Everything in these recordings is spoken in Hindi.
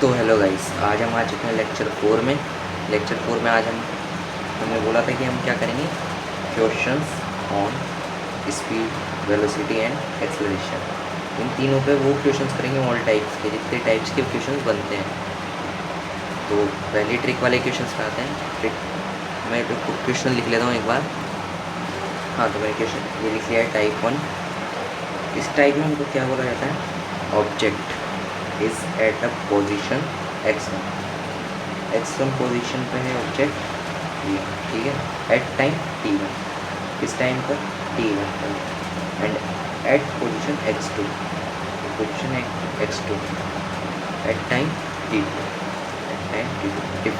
तो हेलो गाइस, आज हम आ चुके हैं लेक्चर 4 में आज हमने बोला था कि हम क्या करेंगे, questions on speed, velocity and acceleration. इन तीनों पे वो क्वेश्चंस करेंगे, ऑल टाइप्स के, जितने टाइप्स के क्वेश्चंस बनते हैं। तो पहले ट्रिक वाले क्वेश्चंस पे आते हैं। ट्रिक मैं क्वेश्चन लिख लेता हूँ एक बार। हाँ, तो मैंने क्वेश्चन ये लिख लिया है, टाइप 1। इस टाइप में हमको क्या बोला जाता है, object is at a position x1 position पे है ऑब्जेक्ट, ठीक है, एट टाइम t1, किस टाइम पर, t1 पर, and at position x2, position x2 at time t2, if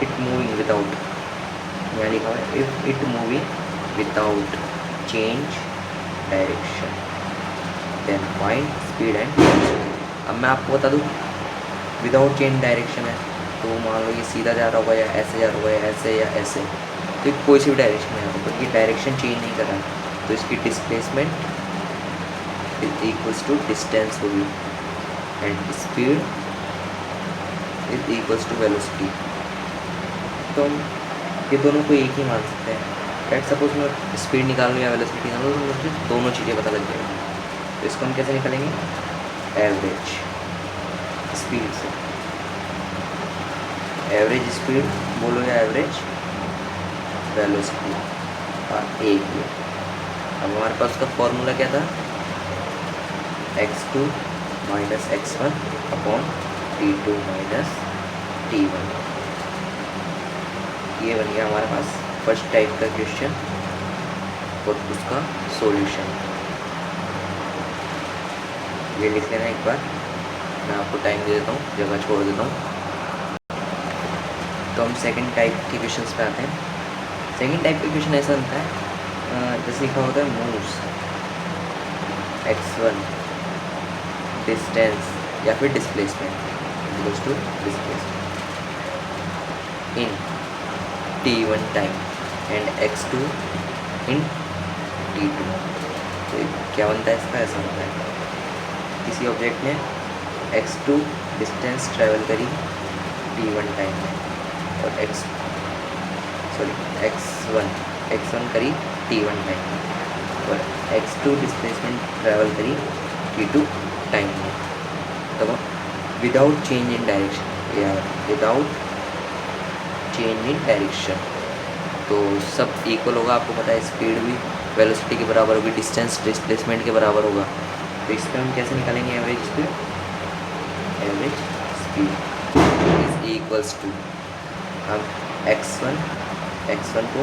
it moving without, यहाँ लिखा हुआ है if it moving without change direction then find speed and velocity. अब मैं आपको बता दूँ, विदाउट चेंज डायरेक्शन है तो मान लो ये सीधा जा रहा होगा या ऐसे जा रहा होगा या ऐसे या ऐसे, तो कोई सी भी डायरेक्शन में होगा, तो ये डायरेक्शन चेंज नहीं कर रहा, तो इसकी displacement is equals to distance होगी and speed is equals to velocity. तो हम ये दोनों को एक ही मान सकते हैं। लेट सपोज मैं स्पीड निकाल लूँ या वेलोसिटी निकाल लूँ, तो मुझे दोनों चीज़ें पता लग जाएंगी। तो इसको हम कैसे निकालेंगे, एवरेज स्पीड से, एवरेज स्पीड बोलो या एवरेज वेलोसिटी, एक ही। अब हमारे पास उसका फॉर्मूला क्या था, x2 minus x1 upon t2 minus t1। ये बन गया हमारे पास फर्स्ट टाइप का क्वेश्चन और उसका सॉल्यूशन। ये लिख लेना एक बार, मैं आपको टाइम दे देता हूँ, जगह छोड़ देता हूँ। तो हम सेकंड टाइप के क्वेश्चंस पे आते हैं। सेकंड टाइप का क्वेश्चन ऐसा बनता है, जैसे लिखा होता है मूव्स x1 डिस्टेंस या फिर displacement equals to displacement in t1 time and x2 in t2। तो क्या बनता है इसका, ऐसा बनता है, किसी ऑब्जेक्ट ने x2 डिस्टेंस ट्रैवल करी t1 टाइम में और x1 करी t1 टाइम में और x2 डिस्प्लेसमेंट ट्रैवल करी t2 टाइम में। तो विदाउट चेंज इन डायरेक्शन या विदाउट चेंज इन डायरेक्शन, तो सब इक्वल होगा। आपको पता है स्पीड भी वेलोसिटी के बराबर होगी, डिस्टेंस डिस्प्लेसमेंट के बराबर होगा। तो इस पर हम कैसे निकालेंगे average speed, average speed is equals to, हम x1 को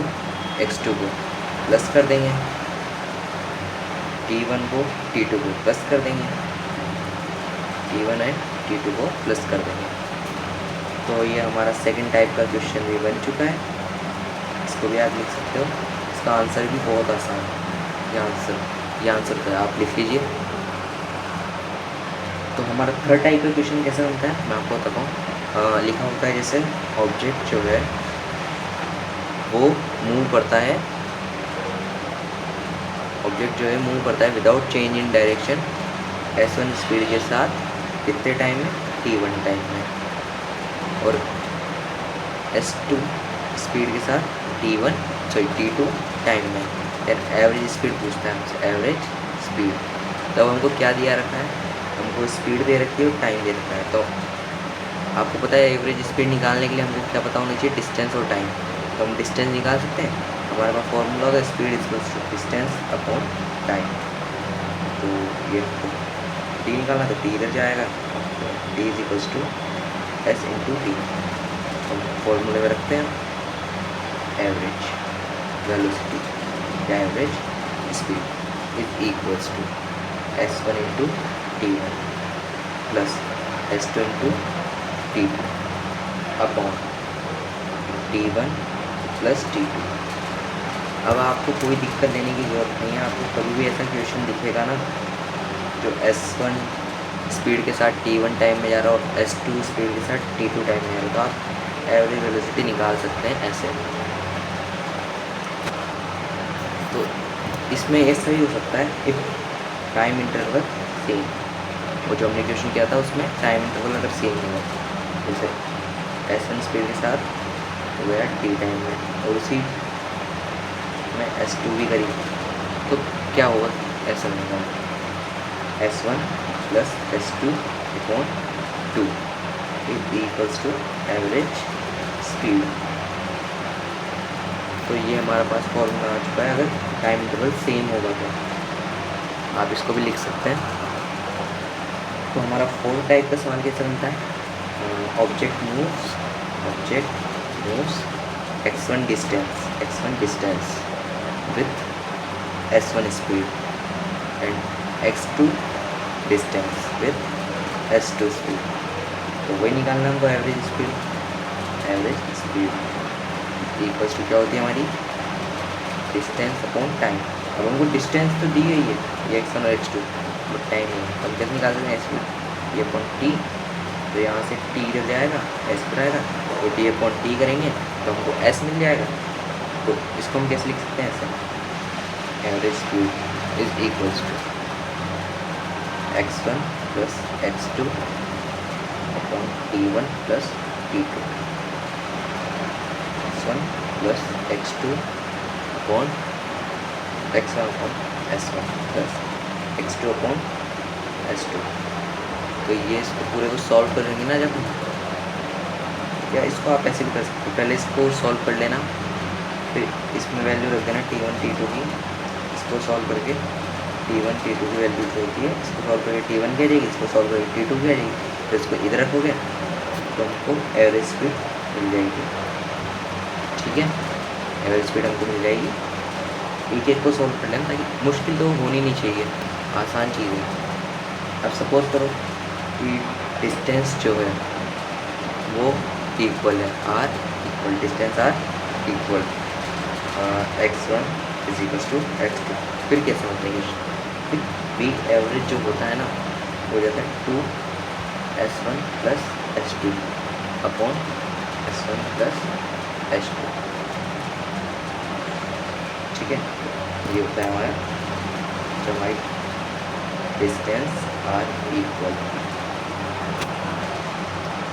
x2 को प्लस कर देंगे, t1 को t2 को प्लस कर देंगे, t1 एंड t2 को प्लस कर देंगे। तो ये हमारा सेकंड टाइप का क्वेश्चन भी बन चुका है। इसको भी आप लिख सकते हो, इसका आंसर भी बहुत आसान है। ये आंसर का आप लिख लीजिए। तो हमारा थर्ड टाइप का क्वेश्चन कैसे बनता है, मैं आपको बताता हूँ। लिखा होता है जैसे ऑब्जेक्ट जो है वो मूव करता है, ऑब्जेक्ट जो है मूव करता है without change in direction s1 speed के साथ, कितने टाइम में, t1 टाइम में, और s2 स्पीड के साथ t2 टाइम में। देन एवरेज स्पीड पूछता है हमसे, एवरेज स्पीड। तब हमको क्या दिया रखा है, हमको स्पीड दे रखी है और टाइम दे रखा है। तो आपको पता है एवरेज स्पीड निकालने के लिए हमको क्या पता होना चाहिए, डिस्टेंस और टाइम। तो हम डिस्टेंस निकाल सकते हैं, हमारे पास फॉर्मूला होता है speed equals to distance upon time. तो ये टी निकालना तो टी इधर जाएगा, T is equals to S into T. हम फॉर्मूले में रखते हैं एवरेज वेलोसिटी या average speed is equals to s1 into t1 plus s2 into t2 upon t1 plus t2। अब आपको कोई दिक्कत देने की ज़रूरत नहीं है। आपको कभी भी ऐसा क्वेश्चन दिखेगा ना जो s1 स्पीड के साथ t1 टाइम में जा रहा है और s2 स्पीड के साथ t2 टाइम में जा रहा है, तो आप एवरेज वेलोसिटी निकाल सकते हैं ऐसे। तो इसमें ऐसा भी हो सकता है इफ टाइम इंटरवल सेम, वो जो हमने क्वेश्चन किया था उसमें टाइम इंटरवल अगर सेम हो जैसे S1 स्पीड के साथ हो गया t टाइम में, और उसी में S2 भी करी तो क्या होगा, ऐसा होगा S1 plus S2 upon 2 is equals to average speed. तो ये हमारे पास फॉर्मूला आ चुका है। अगर टाइम इंटरवल सेम होगा तो आप इसको भी लिख सकते हैं। तो हमारा 4 टाइप का सवाल कैसे बनता है, object moves x1 distance with S1 speed and x2 distance with S2 speed. तो वही निकालना हमको एवरेज स्पीड इक्वल्स टू क्या होती है हमारी, डिस्टेंस अपॉन टाइम। अब हमको डिस्टेंस तो दी गई है, ये x1 और x2, बट टाइम नहीं है। हम कैसे निकाल सकते हैं इसमें, ये अपॉन टी, तो यहाँ से टी इधर जाएगा, एस पर आएगा, तो डी अपॉन टी करेंगे तो हमको एस मिल जाएगा। तो इसको हम कैसे लिख सकते हैं, ऐसे average speed is equals to x1 plus x2 upon t1 plus t2, x1 plus x2 upon x1 upon s1 plus x2 upon s2। तो ये इसको पूरे को सॉल्व करेंगे ना जब, या इसको आप ऐसे भी कर सकते हो, पहले इसको सॉल्व कर लेना, फिर इसमें वैल्यू रख देना t1 t2 की, इसको सॉल्व करके t1 t2 की वैल्यू जो होती है, इसको सॉल्व करके t1 की आ जाएगी, इसको सॉल्व करके t2 की आ जाएगी, तो इसको इधर रखोगे तो हमको एवरेज स्पीड मिल जाएगी। ठीक है, एवरेज स्पीड हमको मिल जाएगी। एक एक को सॉल्व कर लेना, ताकि मुश्किल तो होनी नहीं चाहिए, आसान चीज़ है। अब सपोज करो कि डिस्टेंस जो है वो इक्वल है r equal distance r equal x1 is equals to x2। फिर कैसे होता है, फिर बी एवरेज जो होता है ना हो जाता है 2s1 plus s2 upon s1 plus s2। ठीक है, ये होता है हमारा जब हमारी डिस्टेंस आर इक्वल।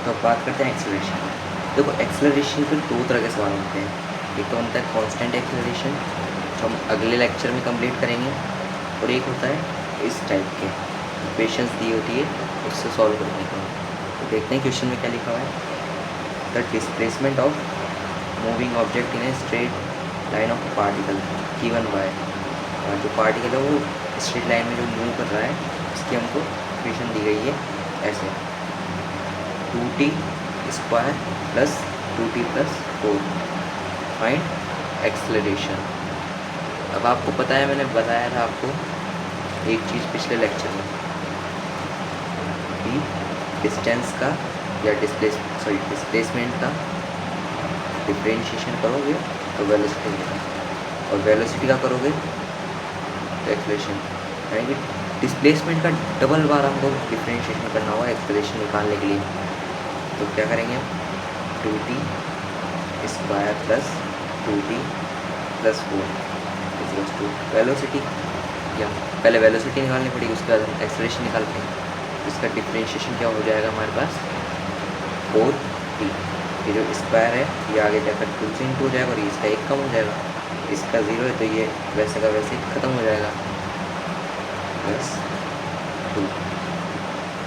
तो अब बात करते हैं एक्सेलरेशन। देखो एक्सेलरेशन पे दो तरह के सवाल होते हैं, एक तो बनता है कांस्टेंट एक्सेलरेशन जो हम अगले लेक्चर में कंप्लीट करेंगे, और एक होता है इस टाइप के इक्वेशंस दी होती है उससे सॉल्व करने का। तो देखते हैं क्वेश्चन में क्या लिखा हुआ है, the displacement of moving object in a straight line of particle given by, जो पार्टिकल है वो स्ट्रेट लाइन में जो मूव कर रहा है इसकी हमको इक्वेशन दी गई है ऐसे 2t square plus 2t plus 4 find acceleration. अब आपको पता है, मैंने बताया था आपको एक चीज़ पिछले लेक्चर में कि डिस्टेंस का या डिस्प्लेसमेंट का डिफरेंशिएशन करोगे तो वेलोसिटी का, और वेलोसिटी का करोगे तो एक्सेलरेशन, यानी कि डिस्प्लेसमेंट का डबल बार हमको डिफरेंशिएशन करना होगा एक्सेलरेशन निकालने के लिए। तो क्या करेंगे हम, 2t square plus 2t plus 4 equals to velocity, या पहले वेलोसिटी निकालनी पड़ेगी, उसके बाद हम एक्सेलरेशन निकालते हैं। इसका डिफरेंशिएशन क्या हो जाएगा हमारे पास 4t, ये जो स्क्वायर है ये आगे जाकर 2 से इंटू हो जाएगा, और इसका 1 कम हो जाएगा, इसका 0 है तो ये वैसे का वैसे ख़त्म हो जाएगा, प्लस 2।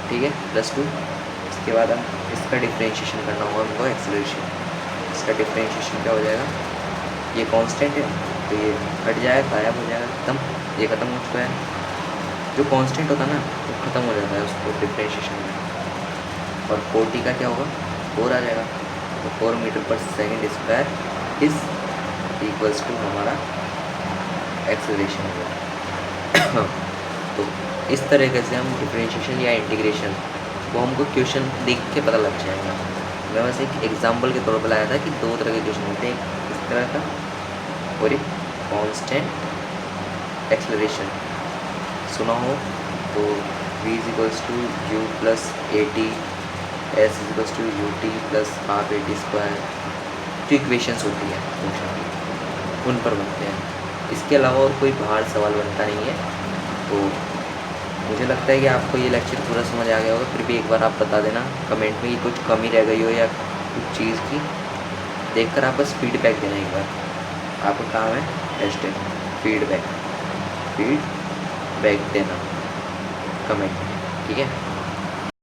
ठीक है, प्लस 2। इसके बाद हम इसका डिफरेंशिएशन करना होगा हमको एक्सेलरेशन। इसका डिफरेंशिएशन क्या हो जाएगा, ये कांस्टेंट है तो ये हट जाएगा, गायब हो जाएगा, खत्म, ये ख़त्म हो चुका है। जो कांस्टेंट होता है ना वो ख़त्म हो जाता है उसको डिफरेंशिएशन में, और 4t का क्या होगा, 4 आ जाएगा, तो 4 मीटर पर second square is equals to हमारा एक्सेलरेशन होगा। तो इस तरीके से हम डिफरेंशिएशन या इंटीग्रेशन वो हमको क्वेश्चन देख के पता लग जाएगा। मैं बस एक एग्जांपल के तौर पर लाया था कि दो तरह के क्वेश्चन होते हैं, एक इस तरह का और एक कांस्टेंट एक्सेलरेशन। सुना हो तो v is equals to u plus at, s is equals to ut plus half at square, जो इक्वेशंस होती है फंक्शन की उन पर बनते हैं। इसके अलावा और कोई बाहर सवाल बनता नहीं है। तो मुझे लगता है कि आपको ये लेक्चर पूरा समझ आ गया होगा, फिर भी एक बार आप बता देना कमेंट में कि कुछ कमी रह गई हो या कुछ चीज़ की, देखकर आप बस फीडबैक देना एक बार। आपका काम है टेस्ट फीडबैक देना कमेंट में, ठीक है।